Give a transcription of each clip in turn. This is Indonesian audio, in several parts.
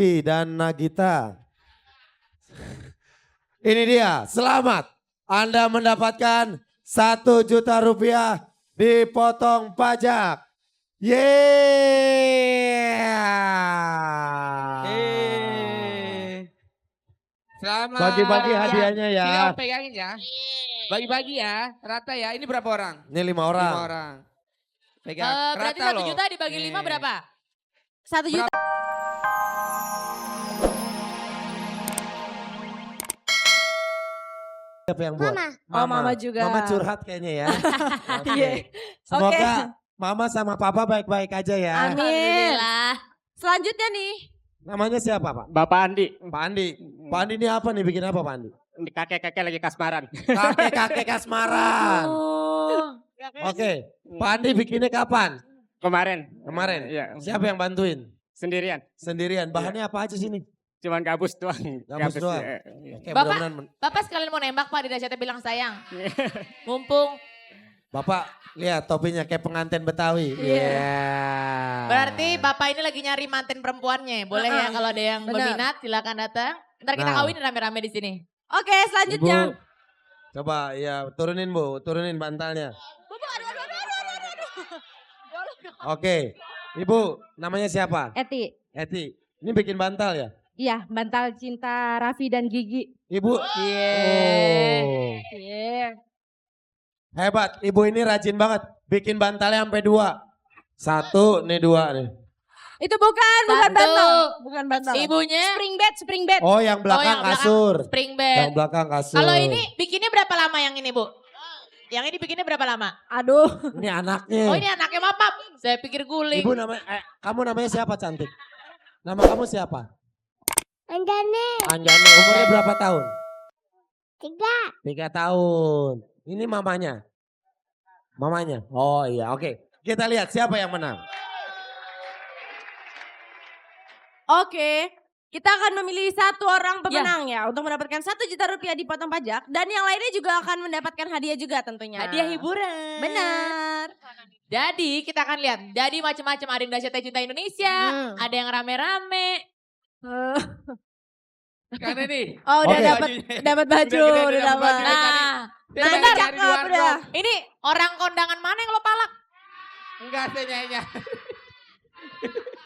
Raffi dan Nagita. Ini dia, selamat. Anda mendapatkan 1 juta rupiah dipotong pajak. Yeay. Selamat. Bagi-bagi hadiahnya ya. Sini Om pegangin ya. Bagi-bagi ya, rata ya. Ini berapa orang? Ini 5 orang. 5 orang. Pegang Berarti rata 1 loh. juta dibagi 5 berapa? 1 juta. Siapa yang buat? Oh, Mama juga. Mama curhat kayaknya ya. Oke. Iya. Semoga Mama sama Papa baik-baik aja ya. Amin. Alhamdulillah. Selanjutnya nih. Namanya siapa Pak? Bapak Andi, Pak Andi. Pak Andi ini apa nih, bikin apa Pak Andi? kakek-kakek lagi kasmaran. Kakek-kakek kasmaran. Oh. Oke, Pak Andi bikinnya kapan? Kemarin. Kemarin? Iya. Siapa yang bantuin? Sendirian. Sendirian. Bahannya apa aja sini? Cuman gabus doang. Gabus doang. Iya. Oke, Bapak- mudah-mudahan Bapak sekalian mau nembak Pak, di dahsyatnya bilang sayang. Mumpung. Bapak lihat topinya kayak pengantin Betawi. Iya. Berarti Bapak ini lagi nyari manten perempuannya. Boleh ya kalau ada yang Benar. berminat silakan datang. Ntar kita Nah. kawin rame-rame di sini. Oke, selanjutnya. Ibu, coba ya turunin Bu, turunin bantalnya. Oke, Ibu namanya siapa? Eti. Eti. Ini bikin bantal ya? Iya, bantal cinta Raffi dan Gigi. Ibu, Yeay. oh, Iya. hebat. Ibu ini rajin banget. Bikin bantalnya sampai 2. 1, nih 2 nih. Itu bukan Satu. bantal. Bukan bantal. Ibunya Spring bed. Oh, yang belakang yang belakang kasur. spring Yang bed. belakang kasur. Kalau ini bikinnya berapa lama yang ini Bu? Yang ini bikinnya berapa lama? Aduh. Ini anaknya. Oh ini anaknya Mapap. Saya pikir guling. Ibu namanya, kamu namanya siapa cantik? Nama kamu siapa? Anjani Anjani. Umurnya berapa tahun? 3. 3 tahun. Ini mamanya? Mamanya? Oh iya, oke. Kita lihat siapa yang menang. Oke. Kita akan memilih 1 orang pemenang ya untuk mendapatkan 1 juta rupiah dipotong pajak dan yang lainnya juga akan mendapatkan hadiah juga tentunya. Hadiah hiburan. Benar. Jadi kita akan lihat. Jadi macam-macam ada yang dahsyatnya cinta Indonesia. Ada yang rame-rame. Karena nih. Oh, udah Oke. dapat baju, Udah udah dapet dapat. baju. Nah, Dia nah, lagi bentar. cari di wardrobe. udah. Ini orang kondangan mana yang lo palak? Enggak saya nyanyi.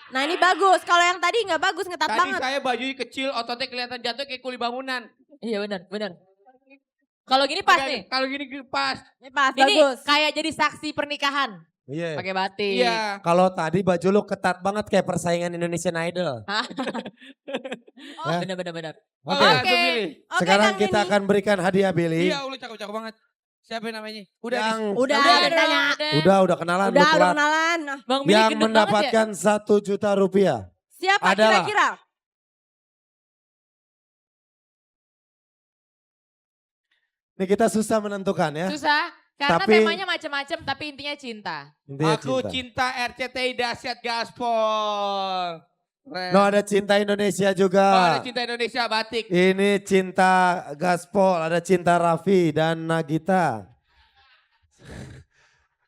Nah, ini bagus. Kalau yang tadi nggak bagus, ngetat Tadi banget. saya bajunya kecil, ototnya kelihatan jatuh kayak kuli bangunan. Iya benar. Kalau gini pas nih. Kalau gini pas. Ini pas, Ini bagus. kayak jadi saksi pernikahan. Iya. Pakai batik. Iya. Kalau tadi baju lu ketat banget kayak persaingan Indonesian Idol. Ya. Benar. Oke. langsung pilih. Oke, Sekarang Kang kita Denny. akan berikan hadiah Billy. Iya, lu cakep-cakep banget. Siapa yang namanya? Udah Yang Udah, tanya. udah kenalan Udah, lu udah telat. kenalan. Bang Billy Yang gendut banget ya. mendapatkan 1 juta rupiah. Siapa Adalah- kira-kira? Ini kita susah menentukan ya. Susah. Karena Tapi- temanya macam-macam tapi intinya cinta. Intinya Aku cinta. cinta RCTI Dahsyat Gaspol. Keren. No, ada cinta Indonesia juga. Oh, ada cinta Indonesia batik. Ini cinta Gaspol, ada cinta Raffi dan Nagita.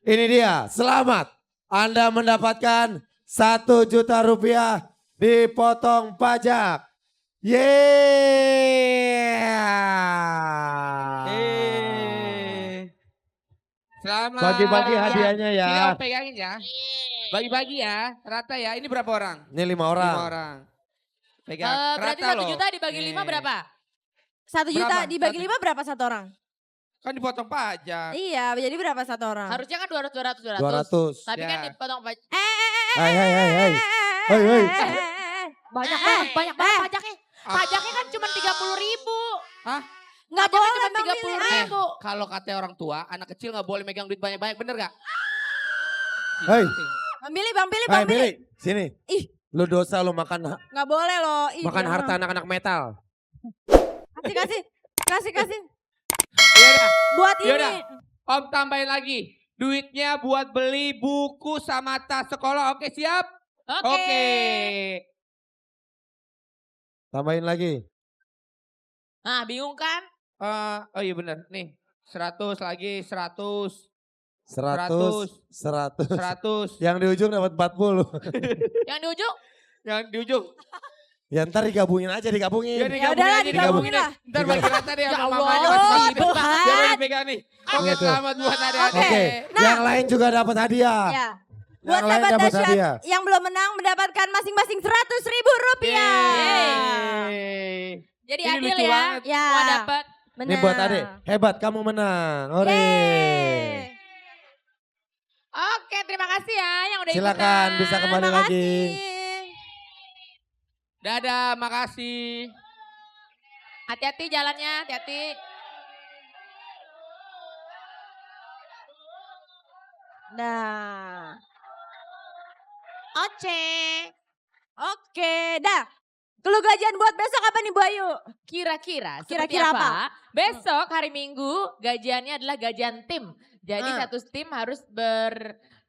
Ini dia, selamat. Anda mendapatkan 1 juta rupiah dipotong pajak. Yeay. Selamat. Bagi-bagi hadiahnya ya. Sini Om pegangin ya. Bagi-bagi ya, rata ya. Ini berapa orang? Ini 5 orang. 5 orang. Pegang Berarti rata 1 loh. juta dibagi 5 Nih. berapa? 1 juta Berapa? dibagi Satu- 5 berapa 1 orang? Kan dipotong pajak. Iya, jadi berapa 1 orang? Harusnya kan 200. 200. Tapi kan Ya. dipotong pajak. Hai. Hei, hei. Banyak banget pajaknya. Pajaknya kan cuma 30.000. Hah? Nggak Pajaknya boleh cuma Bang Billy. 30.000. Kalau kata orang tua, anak kecil nggak boleh megang duit banyak-banyak, bener gak? Hei. Bang Billy, Bang Billy, Hai Bang Billy. Billy, sini. Ih. Lu dosa lu makan Nggak boleh loh. Ih, makan jangan. harta anak-anak metal. Kasih. Yaudah, Buat ini. Yaudah. Om tambahin lagi. Duitnya buat beli buku sama tas sekolah. Oke siap? Oke. Tambahin lagi. Nah bingung kan? Oh iya bener. Nih 100 lagi 100. 100. 100. Yang di ujung dapat 40. Yang di ujung? Yang di ujung. Ya ntar digabungin aja, digabungin. Ya Ya udahlah, digabungin digabungin lah. deh. Ntar bagi rata deh Ya sama Allah, mamanya masing-masing. Tuhan. Dia boleh pegang nih. Oke, Gitu. selamat buat adik-adik. Oke, yang lain juga dapat hadiah. Ya. Yang Buat lain sahabat dapat dahsyat hadiah. yang belum menang mendapatkan masing-masing 100.000 rupiah. Yeay. Jadi Ini adil lucu ya. banget. Ya. Semua dapat. Ini buat adik, hebat kamu menang. Ore. Yeay. Oke, terima kasih ya yang udah Silakan ikutan. bisa kembali Terima lagi. kasih. Dadah, makasih. Hati-hati jalannya, hati-hati. Nah. Oke, dah. Keluh gajian buat besok apa nih Bu Ayu? Kira-kira seperti Kira-kira apa? Besok hari Minggu gajiannya adalah gajian tim. Jadi Ah. satu tim harus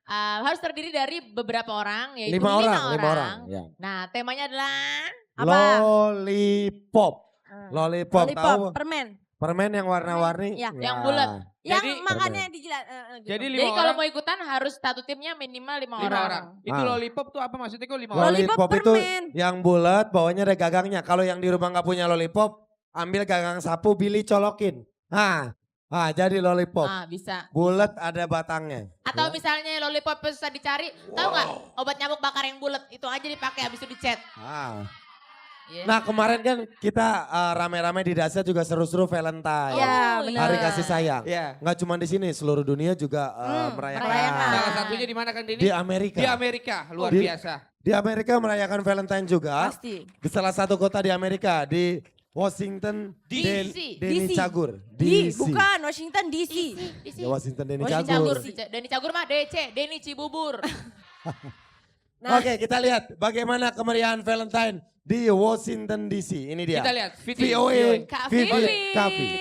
harus terdiri dari beberapa orang, yaitu 5 lima orang, 5 orang. Ya. Nah, temanya adalah Apa? Lollipop. Ah. Lollipop, tahu? Permen. Permen yang warna-warni. Ya. Yang bulat. Yang Jadi- makannya dijilat. Gitu. Jadi 5 Jadi kalau orang. mau ikutan harus satu timnya minimal 5 5 orang. orang. Itu Ah. lollipop tuh apa maksudnya kok 5 orang? Lollipop Lollipop itu permen. yang bulat, bawahnya ada gagangnya. Kalau yang di rumah nggak punya lollipop, ambil gagang sapu, Billy colokin. Jadi lollipop. Ah, bisa. Bulat ada batangnya. Atau misalnya lollipop susah dicari, tahu nggak? Obat nyamuk bakar yang bulat itu aja dipakai habis itu dicet. Ah. Iya. Nah kemarin kan kita rame-rame di Dahsyat juga seru-seru Valentine. Ya, Oh, benar. Hari kasih sayang. Iya. Nggak cuma di sini, seluruh dunia juga merayakan. merayakan. Salah satunya di mana kan Dini? Di Amerika. Di Amerika, luar Di- biasa. Di Amerika merayakan Valentine juga. Pasti. Di salah satu kota di Amerika, di Washington DC. Denny DC. Cagur. Bukan Washington DC. Isi. Ya Washington Denny Oh, Denny Cagur. Cagur. Denny Cagur mah DC, Denny Cibubur. Nah. Oke, kita lihat bagaimana kemeriahan Valentine di Washington DC. Ini dia. Kita lihat Viti. VOA. Kak Vivi. Vivi. Kak Vivi.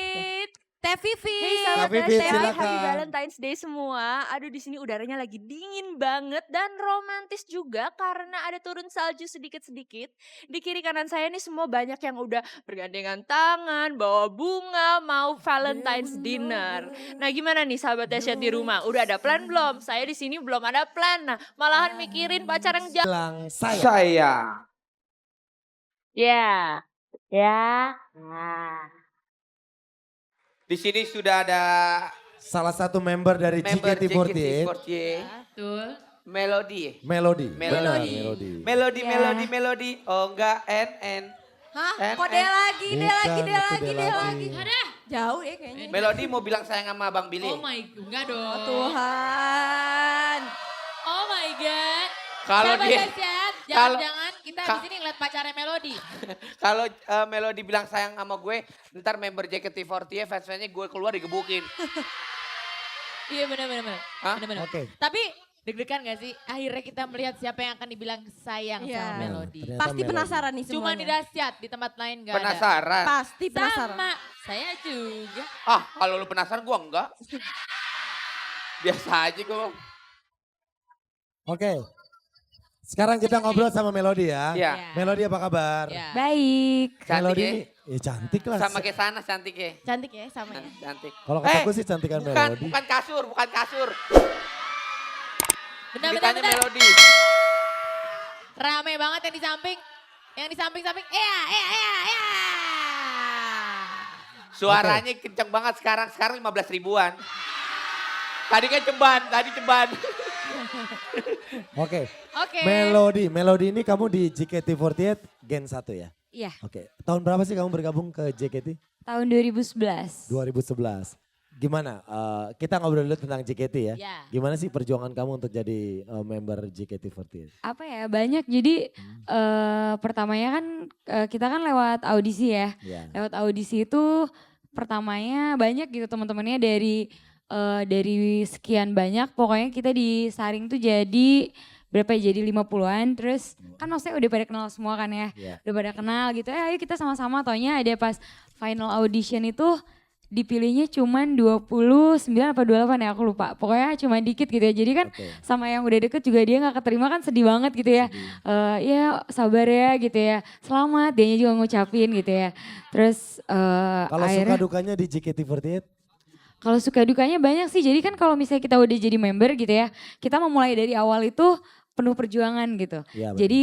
Teh Vivi. Hey Kak sahabat Vivi, Dahsyat, silakan. Happy Valentine's Day semua. Aduh di sini udaranya lagi dingin banget dan romantis juga karena ada turun salju sedikit-sedikit. Di kiri kanan saya nih semua banyak yang udah bergandengan tangan, bawa bunga, mau Valentine's dinner. Nah gimana nih sahabat Dahsyat di rumah? Udah ada plan belum? Saya di sini belum ada plan. Nah malahan mikirin pacar yang jauh. Bilang saya. Saya. Ya, ya. Nah. Di sini sudah ada Salah satu member dari member JKT48. JKT48, Betul. Melody. Melody. Melody. Benar, Melody. Melody. Oh enggak, NN. Hah? En- Kok dia lagi, dia Bukan, lagi, dia itu lagi, dia dia lagi. lagi. Jauh ya kayaknya. Melody mau bilang sayang sama Bang Billy. Oh my, enggak dong. Tuhan. Oh my god. Kalau Sahabat dia Dahsyat, kalau- jangan-jangan kita ka- di sini ngeliat pacarnya Melody. kalau Melody bilang sayang sama gue, ntar member JKT48 fans-fansnya gue keluar digebukin. Iya benar. Hah? Benar. Oke. Tapi deg-degan gak sih? Akhirnya kita melihat siapa yang akan dibilang sayang Iya. sama Nah, Melody. ternyata Pasti Melody. penasaran nih Cuma di semuanya. Dahsyat, di tempat lain gak ada. Penasaran? Pasti penasaran. Sama, saya juga. Ah, kalau lu penasaran gue enggak. Biasa aja gue. Oke. Sekarang kita ngobrol sama Melody ya. Iya. Melody apa kabar? Ya. Baik. Cantik Melody ya? ini cantik lah. Sama kayak sana cantik ya. Cantik ya sama ya. Cantik. Kalau kataku sih cantikan Bukan, Melody. bukan kasur, bukan kasur. Bentar. Ditanya Melody. Rame banget yang di samping. Yang di samping-samping. Iya. Suaranya kenceng banget sekarang 15 ribuan. Tadi kan ceban. Oke. Oke. Melody ini kamu di JKT48 Gen 1 ya? Iya, Oke. Tahun berapa sih kamu bergabung ke JKT? tahun 2011. 2011. Gimana? Kita ngobrol dulu tentang JKT ya. Ya. Gimana sih perjuangan kamu untuk jadi member JKT48? Apa ya, banyak. Jadi pertamanya kan kita kan lewat audisi ya. Ya. Lewat audisi itu pertamanya banyak gitu teman-temannya dari sekian banyak. Pokoknya kita disaring tuh jadi berapa ya, jadi 50-an. Terus kan maksudnya udah pada kenal semua kan ya. Ya. Udah pada kenal gitu, ayo kita sama-sama. Taunya ada pas final audition itu dipilihnya cuman 29 apa 28 ya, aku lupa. Pokoknya cuma dikit gitu ya. Jadi kan Oke. sama yang udah deket juga dia gak keterima kan, sedih banget gitu ya. Ya sabar ya gitu ya. Selamat, dianya juga ngucapin gitu ya. Terus Kalau suka akhirnya dukanya di JKT48? kalau suka dukanya banyak sih. Jadi kan kalau misalnya kita udah jadi member gitu ya, kita memulai dari awal itu penuh perjuangan gitu. Iya, betul. Jadi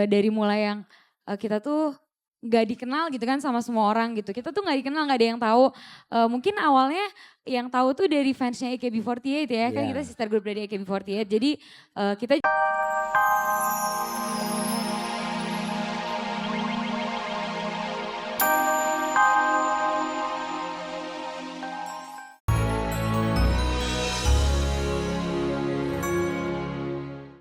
dari mulai yang kita tuh nggak dikenal gitu kan sama semua orang gitu. Kita tuh nggak dikenal, nggak ada yang tahu. Mungkin awalnya yang tahu tuh dari fansnya AKB48 ya, kan Iya. kita sister group dari AKB48. Jadi kita